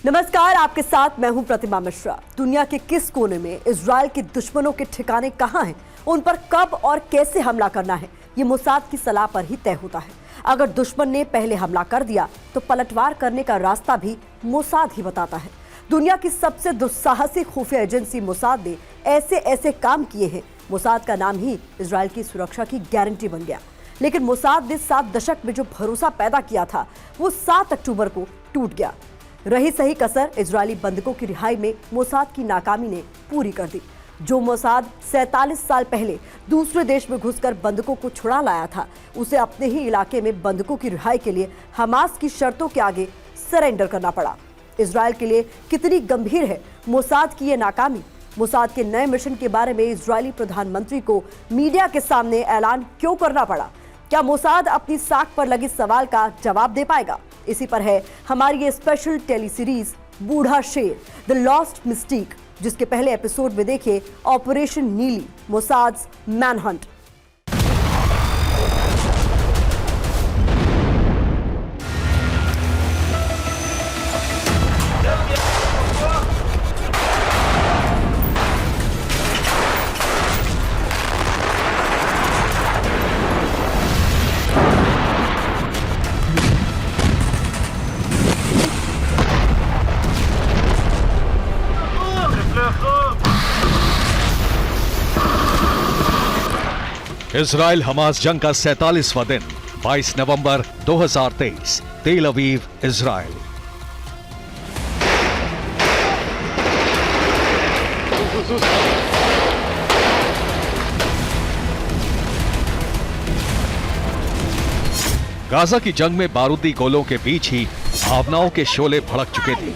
नमस्कार, आपके साथ मैं हूं प्रतिमा मिश्रा। दुनिया के किस कोने में इजराइल के दुश्मनों के ठिकाने कहां हैं, उन पर कब और कैसे हमला करना है, ये मोसाद की सलाह पर ही तय होता है। अगर दुश्मन ने पहले हमला कर दिया तो पलटवार करने का रास्ता भी मोसाद ही बताता है। दुनिया की सबसे दुस्साहसिक खुफिया एजेंसी मोसाद ने ऐसे ऐसे काम किए हैं, मोसाद का नाम ही इजराइल की सुरक्षा की गारंटी बन गया। लेकिन मोसाद ने 7 दशक में जो भरोसा पैदा किया था वो 7 अक्टूबर को टूट गया। रही सही कसर इजरायली बंधकों की रिहाई में मोसाद की नाकामी ने पूरी कर दी। जो मोसाद 47 साल पहले दूसरे देश में घुसकर बंधकों को छुड़ा लाया था, उसे अपने ही इलाके में बंधकों की रिहाई के लिए हमास की शर्तों के आगे सरेंडर करना पड़ा। इजरायल के लिए कितनी गंभीर है मोसाद की ये नाकामी? मोसाद के नए मिशन के बारे में इजरायली प्रधानमंत्री को मीडिया के सामने ऐलान क्यों करना पड़ा? क्या मोसाद अपनी साख पर लगे सवाल का जवाब दे पाएगा? इसी पर है हमारी ये स्पेशल टेली सीरीज बूढ़ा शेर, द लॉस्ट मिस्टीक, जिसके पहले एपिसोड में देखिए ऑपरेशन नीली, मोसाद्स मैनहंट। इजराइल हमास जंग का 47वां दिन, 22 नवंबर 2023, तेल अवीव, इजराइल। गाजा की जंग में बारूदी गोलों के बीच ही भावनाओं के शोले भड़क चुके थे।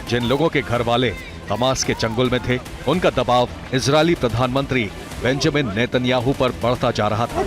जिन लोगों के घर वाले हमास के चंगुल में थे, उनका दबाव इजरायली प्रधानमंत्री बेंजामिन नेतन्याहू पर बढ़ता जा रहा था।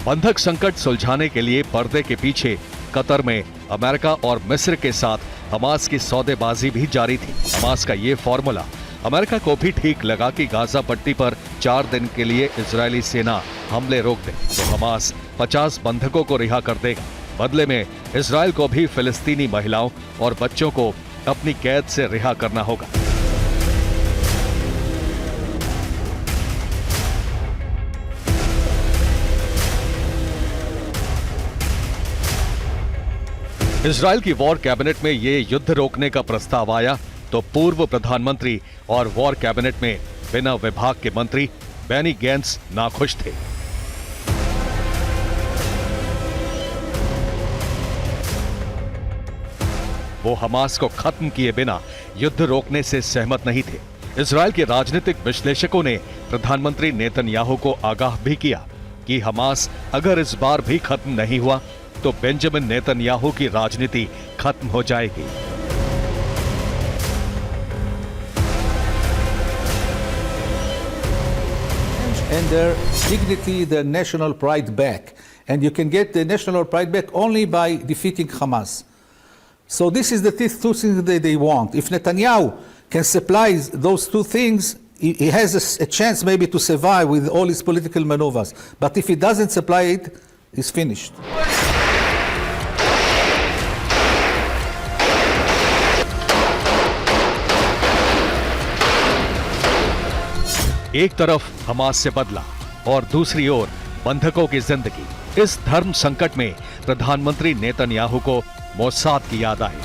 बंधक संकट सुलझाने के लिए पर्दे के पीछे कतर में अमेरिका और मिस्र के साथ हमास की सौदेबाजी भी जारी थी। हमास का ये फॉर्मूला अमेरिका को भी ठीक लगा कि गाजा पट्टी पर 4 दिन के लिए इजरायली सेना हमले रोक दे तो हमास 50 बंधकों को रिहा कर देगा। बदले में इजरायल को भी फिलिस्तीनी महिलाओं और बच्चों को अपनी कैद से रिहा करना होगा। इजरायल की वॉर कैबिनेट में ये युद्ध रोकने का प्रस्ताव आया तो पूर्व प्रधानमंत्री और वॉर कैबिनेट में बिना विभाग के मंत्री बेनी गैंट्स नाखुश थे। वो हमास को खत्म किए बिना युद्ध रोकने से सहमत नहीं थे। इजरायल के राजनीतिक विश्लेषकों ने प्रधानमंत्री नेतन्याहू को आगाह भी किया कि हमास अगर इस बार भी खत्म नहीं हुआ तो बेंजामिन नेतन्याहू की राजनीति खत्म हो जाएगी। And their dignity, their national pride back. And you can get the national pride back only by defeating Hamas. So this is the two things that they want. If Netanyahu can supply those two things, he has a chance maybe to survive with all his political maneuvers. But if he doesn't supply it, he's finished. एक तरफ Hamas से बदला और दूसरी ओर बंधकों की जिंदगी। इस धर्म संकट में प्रधानमंत्री नेतन्याहू को मोसाद की याद आई।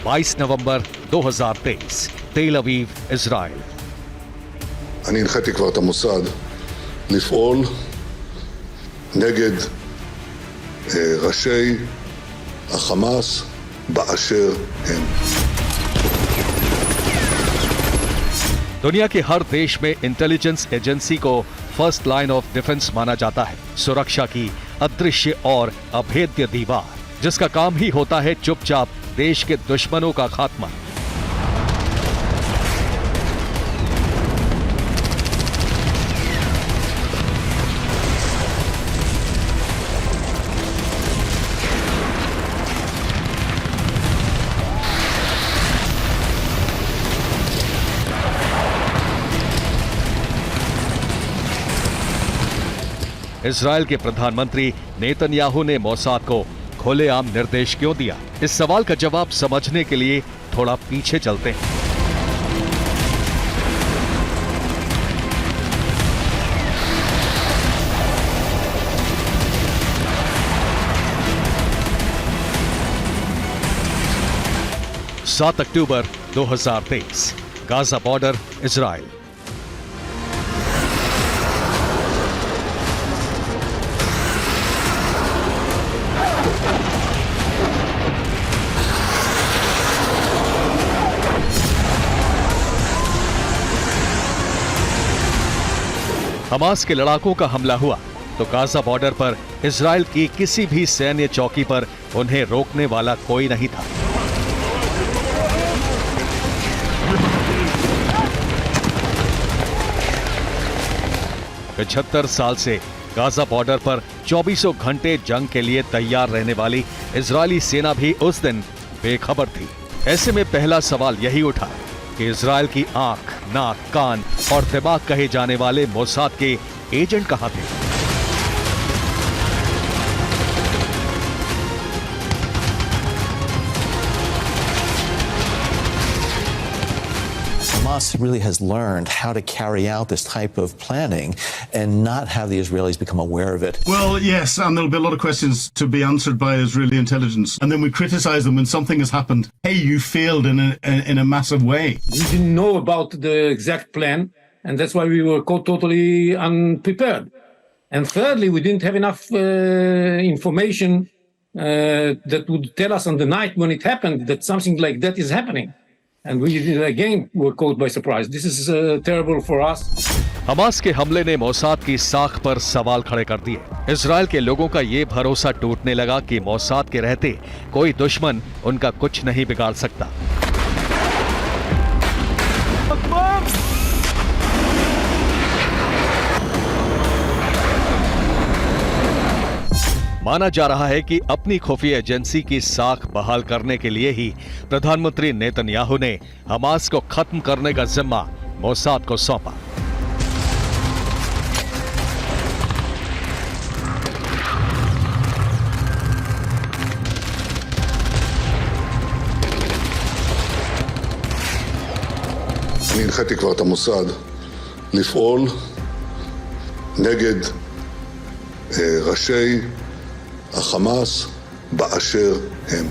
बाईस नवंबर 2023, तेल अवीव, इजराइल। אני הנחיתי כבר את המוסד לפעול נגד ראשי החמאס באשר הם. दुनिया के हर देश में इंटेलिजेंस एजेंसी को फर्स्ट लाइन ऑफ डिफेंस माना जाता है। सुरक्षा की अदृश्य और अभेद्य दीवार। जिसका काम ही होता है चुपचाप देश के दुश्मनों का खात्मा। इजरायल के प्रधानमंत्री नेतन्याहू ने मोसाद को खुलेआम निर्देश क्यों दिया? इस सवाल का जवाब समझने के लिए थोड़ा पीछे चलते हैं। सात अक्टूबर 2023, गाजा बॉर्डर, इजरायल। हमास के लड़ाकों का हमला हुआ तो गाजा बॉर्डर पर इजरायल की किसी भी सैन्य चौकी पर उन्हें रोकने वाला कोई नहीं था। पचहत्तर साल से गाजा बॉर्डर पर 24 घंटे जंग के लिए तैयार रहने वाली इजरायली सेना भी उस दिन बेखबर थी। ऐसे में पहला सवाल यही उठा कि इजरायल की आंख, नाक, कान और दिमाग कहे जाने वाले मोसाद के एजेंट कहां थे? Hamas really has learned how to carry out this type of planning and not have the Israelis become aware of it. Well, yes, and there'll be a lot of questions to be answered by Israeli intelligence. And then we criticize them when something has happened. Hey, you failed in a massive way. We didn't know about the exact plan, and that's why we were totally unprepared. And thirdly, we didn't have enough information that would tell us on the night when it happened that something like that is happening. And we again were caught by surprise. This is terrible for us. Hamas के हमले ने Mossad की साख पर सवाल खड़े कर दिए। इजरायल के लोगों का ये भरोसा टूटने लगा कि मोसाद के रहते कोई दुश्मन उनका कुछ नहीं बिगाड़ सकता। माना जा रहा है कि अपनी खुफिया एजेंसी की साख बहाल करने के लिए ही प्रधानमंत्री नेतन्याहू ने हमास को खत्म करने का जिम्मा मोसाद को सौंपा। אני הנחיתי כבר את המוסד לפעול נגד ראשי החמאס באשר הם।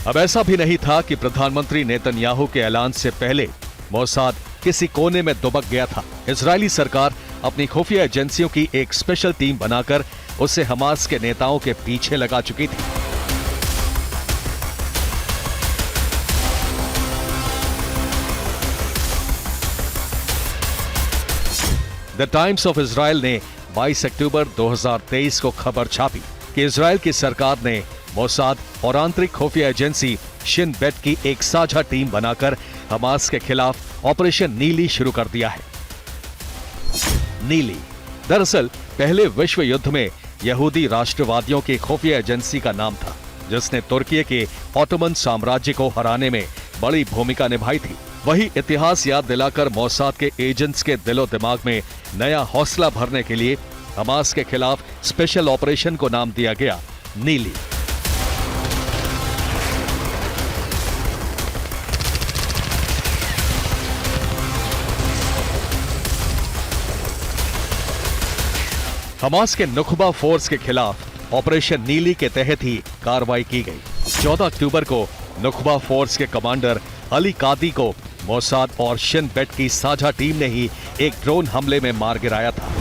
अब ऐसा भी नहीं था कि प्रधानमंत्री नेतन्याहू के ऐलान से पहले मोसाद किसी कोने में दुबक गया था। इजरायली सरकार अपनी खुफिया एजेंसियों की एक स्पेशल टीम बनाकर उसे हमास के नेताओं के पीछे लगा चुकी थी। द टाइम्स ऑफ इजरायल ने 22 अक्टूबर 2023 को खबर छापी कि इजरायल की सरकार ने मोसाद और आंतरिक खुफिया एजेंसी शिन बेट की एक साझा टीम बनाकर हमास के खिलाफ ऑपरेशन नीली शुरू कर दिया है। नीली दरअसल पहले विश्व युद्ध में यहूदी राष्ट्रवादियों की खुफिया एजेंसी का नाम था, जिसने तुर्की के ऑटोमन साम्राज्य को हराने में बड़ी भूमिका निभाई थी। वही इतिहास याद दिलाकर मोसाद के एजेंट्स के दिलो दिमाग में नया हौसला भरने के लिए हमास के खिलाफ स्पेशल ऑपरेशन को नाम दिया गया नीली। हमास के नुखबा फोर्स के खिलाफ ऑपरेशन नीली के तहत ही कार्रवाई की गई। 14 अक्टूबर को नुखबा फोर्स के कमांडर अली कादी को मोसाद और शिन बेट की साझा टीम ने ही एक ड्रोन हमले में मार गिराया था।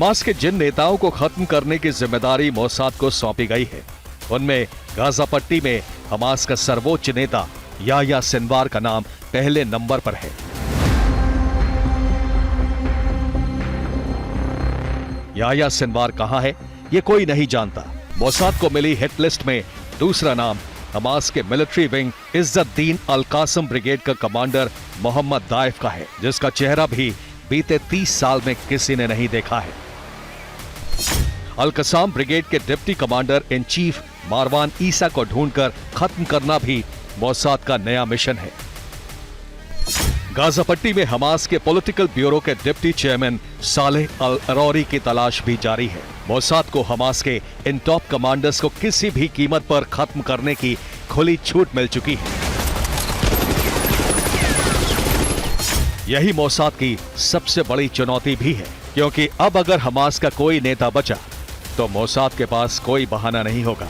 हमास के जिन नेताओं को खत्म करने की जिम्मेदारी मोसाद को सौंपी गई है, उनमें गाजा पट्टी में हमास का सर्वोच्च नेता याह्या सिनवार का नाम पहले नंबर पर है। याह्या सिनवार कहां है, ये कोई नहीं जानता। मोसाद को मिली हिट लिस्ट में दूसरा नाम हमास के मिलिट्री विंग इज्जत-दीन अल-कासम ब्रिगेड का कमांडर मोहम्मद दाइफ का है, जिसका चेहरा भी बीते 30 साल में किसी ने नहीं देखा है। अल-कसाम ब्रिगेड के deputy commander in chief Marwan ईसा को ढूंढकर खत्म करना भी मोसाद का नया मिशन है। गाजा पट्टी में हमास के पॉलिटिकल ब्यूरो के डिप्टी चेयरमैन सालेह अल अरौरी की तलाश भी जारी है। मोसाद को हमास के इन टॉप कमांडर्स को किसी भी कीमत पर खत्म करने की खुली छूट मिल चुकी है। यही मोसाद की सबसे बड़ी चुनौती भी है, क्योंकि अब अगर हमास का कोई नेता बचा तो मोसाद के पास कोई बहाना नहीं होगा।